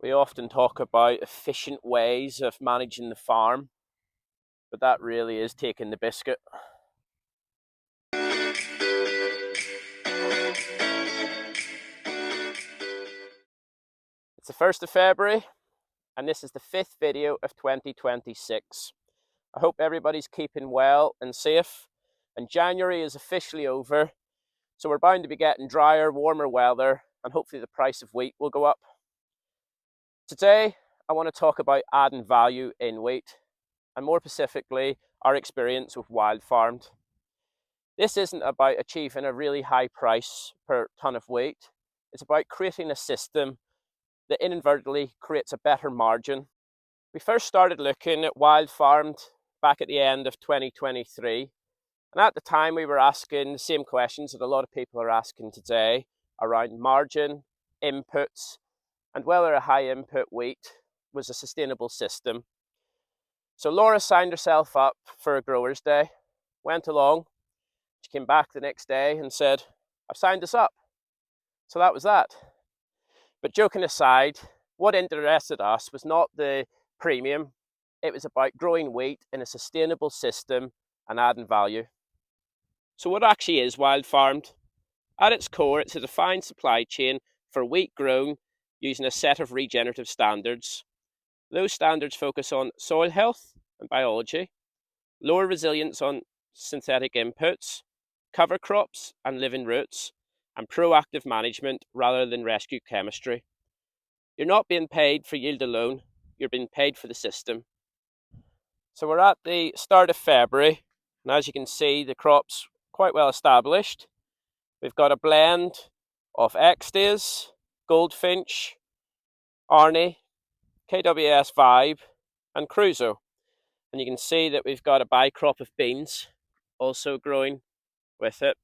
We often talk about efficient ways of managing the farm, but that really is taking the biscuit. It's the 1st of February, and this is the 5th video of 2026. I hope everybody's keeping well and safe, and January is officially over, so we're bound to be getting drier, warmer weather, and hopefully the price of wheat will go up. Today, I want to talk about adding value in wheat, and more specifically, our experience with Wildfarmed. This isn't about achieving a really high price per ton of wheat. It's about creating a system that inadvertently creates a better margin. We first started looking at Wildfarmed back at the end of 2023. And at the time we were asking the same questions that a lot of people are asking today around margin, inputs, and whether a high input wheat was a sustainable system. So Laura signed herself up for a Growers Day, went along. She came back the next day and said, "I've signed us up." So that was that. But joking aside, what interested us was not the premium. It was about growing wheat in a sustainable system and adding value. So what actually is Wildfarmed? At its core, it's a defined supply chain for wheat grown using a set of regenerative standards. Those standards focus on soil health and biology, lower resilience on synthetic inputs, cover crops and living roots, and proactive management rather than rescue chemistry. You're not being paid for yield alone, you're being paid for the system. So we're at the start of February, and as you can see, the crop's quite well established. We've got a blend of Xdays, Goldfinch, Arnie, KWS Vibe, and Cruzo. And you can see that we've got a bicrop of beans also growing with it.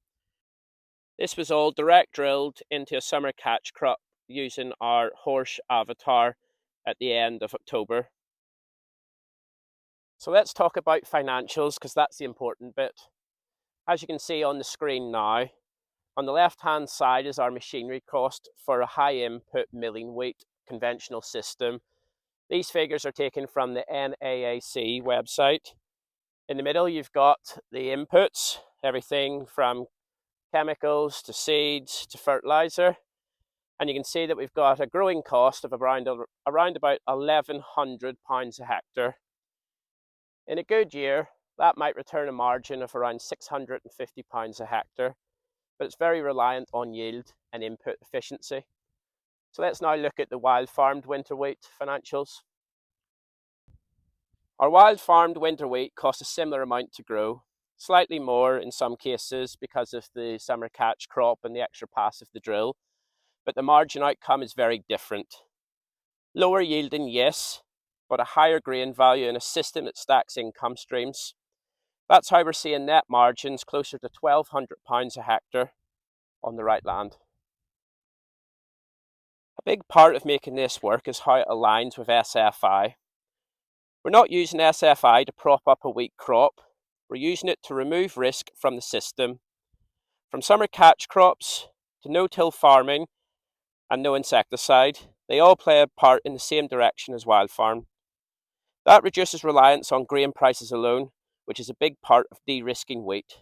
This was all direct drilled into a summer catch crop using our horse avatar at the end of October. So let's talk about financials, because that's the important bit. As you can see on the screen now, on the left hand side is our machinery cost for a high input milling wheat conventional system. These figures are taken from the NAAC website. In the middle you've got the inputs, everything from chemicals to seeds to fertilizer, and you can see that we've got a growing cost of around about £1,100 a hectare. In a good year, that might return a margin of around £650 a hectare, but it's very reliant on yield and input efficiency. So let's now look at the Wildfarmed winter wheat financials. Our Wildfarmed winter wheat costs a similar amount to grow, slightly more in some cases because of the summer catch crop and the extra pass of the drill, but the margin outcome is very different. Lower yielding, yes, but a higher grain value and a system that stacks income streams. That's how we're seeing net margins closer to £1,200 a hectare on the right land. A big part of making this work is how it aligns with SFI. We're not using SFI to prop up a wheat crop, we're using it to remove risk from the system. From summer catch crops to no-till farming and no insecticide, they all play a part in the same direction as Wildfarmed. That reduces reliance on grain prices alone, which is a big part of de-risking wheat.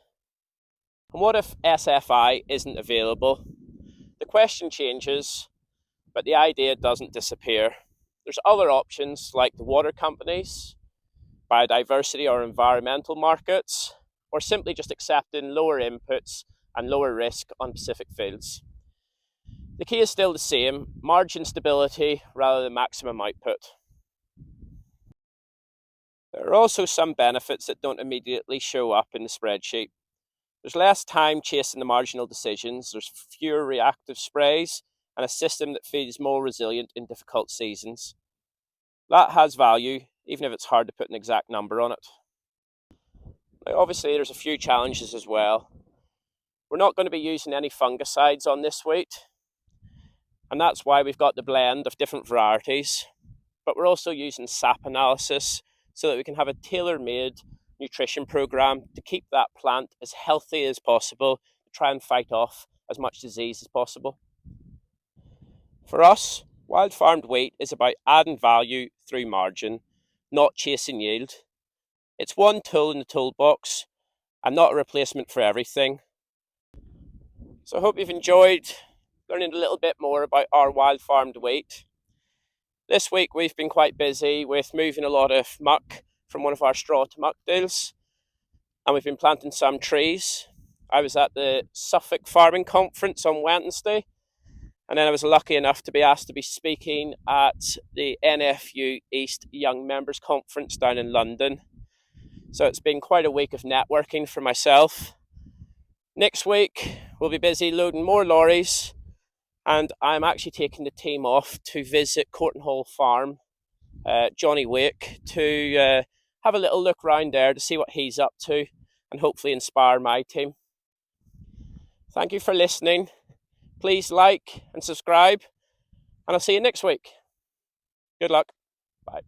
And what if SFI isn't available? The question changes, but the idea doesn't disappear. There's other options like the water companies, biodiversity or environmental markets, or simply just accepting lower inputs and lower risk on specific fields. The key is still the same, margin stability rather than maximum output. There are also some benefits that don't immediately show up in the spreadsheet. There's less time chasing the marginal decisions, there's fewer reactive sprays, and a system that feels more resilient in difficult seasons. That has value, even if it's hard to put an exact number on it. Now, obviously, there's a few challenges as well. We're not going to be using any fungicides on this wheat, and that's why we've got the blend of different varieties. But we're also using sap analysis so that we can have a tailor-made nutrition program to keep that plant as healthy as possible, to try and fight off as much disease as possible. For us, Wild-farmed wheat is about adding value through margin, not chasing yield. It's one tool in the toolbox and not a replacement for everything. So I hope you've enjoyed learning a little bit more about our wild-farmed wheat. This week we've been quite busy with moving a lot of muck from one of our straw to muck deals, and we've been planting some trees. I was at the Suffolk Farming Conference on Wednesday, and then I was lucky enough to be asked to be speaking at the NFU East Young Members Conference down in London. So it's been quite a week of networking for myself. Next week we'll be busy loading more lorries, and I'm actually taking the team off to visit Courton Hall Farm, Johnny Wake, to have a little look round there to see what he's up to and hopefully inspire my team. Thank you for listening. Please like and subscribe, and I'll see you next week. Good luck. Bye.